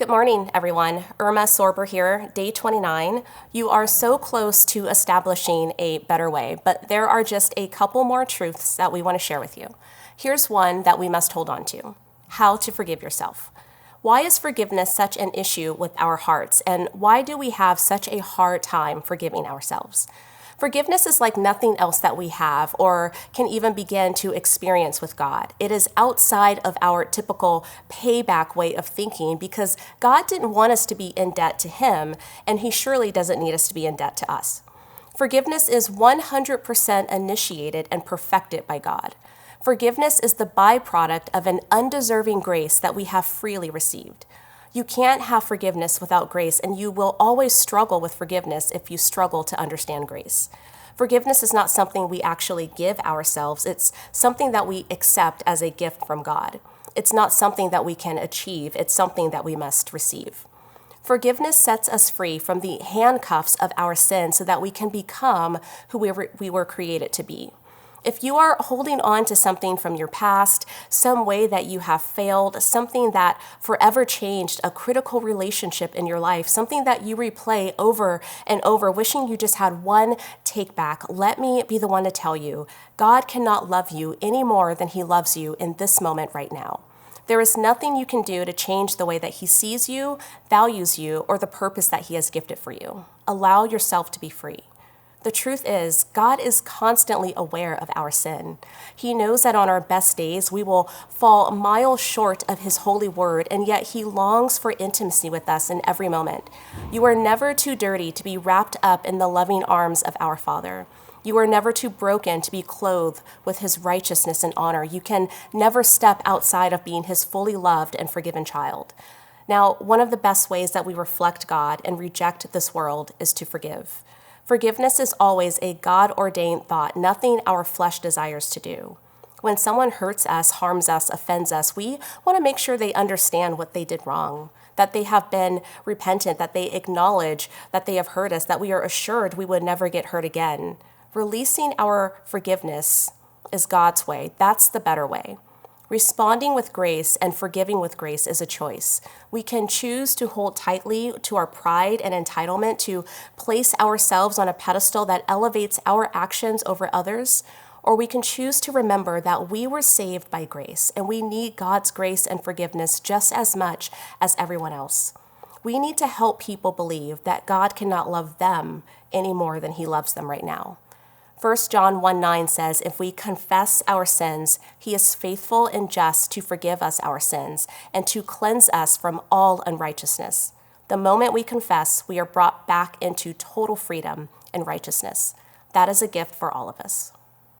Good morning, everyone. Irma Sorber here, day 29. You are so close to establishing a better way, but there are just a couple more truths that we want to share with you. Here's one that we must hold on to: how to forgive yourself. Why is forgiveness such an issue with our hearts, and why do we have such a hard time forgiving ourselves? Forgiveness is like nothing else that we have or can even begin to experience with God. It is outside of our typical payback way of thinking because God didn't want us to be in debt to Him, and He surely doesn't need us to be in debt to us. Forgiveness is 100% initiated and perfected by God. Forgiveness is the byproduct of an undeserving grace that we have freely received. You can't have forgiveness without grace, and you will always struggle with forgiveness if you struggle to understand grace. Forgiveness is not something we actually give ourselves. It's something that we accept as a gift from God. It's not something that we can achieve. It's something that we must receive. Forgiveness sets us free from the handcuffs of our sin so that we can become who we were created to be. If you are holding on to something from your past, some way that you have failed, something that forever changed a critical relationship in your life, something that you replay over and over, wishing you just had one take back, let me be the one to tell you, God cannot love you any more than He loves you in this moment right now. There is nothing you can do to change the way that He sees you, values you, or the purpose that He has gifted for you. Allow yourself to be free. The truth is, God is constantly aware of our sin. He knows that on our best days, we will fall miles short of His holy word, and yet He longs for intimacy with us in every moment. You are never too dirty to be wrapped up in the loving arms of our Father. You are never too broken to be clothed with His righteousness and honor. You can never step outside of being His fully loved and forgiven child. Now, one of the best ways that we reflect God and reject this world is to forgive. Forgiveness is always a God-ordained thought, nothing our flesh desires to do. When someone hurts us, harms us, offends us, we want to make sure they understand what they did wrong, that they have been repentant, that they acknowledge that they have hurt us, that we are assured we would never get hurt again. Releasing our forgiveness is God's way. That's the better way. Responding with grace and forgiving with grace is a choice. We can choose to hold tightly to our pride and entitlement, to place ourselves on a pedestal that elevates our actions over others, or we can choose to remember that we were saved by grace and we need God's grace and forgiveness just as much as everyone else. We need to help people believe that God cannot love them any more than He loves them right now. 1 John 1:9 says, if we confess our sins, He is faithful and just to forgive us our sins and to cleanse us from all unrighteousness. The moment we confess, we are brought back into total freedom and righteousness. That is a gift for all of us.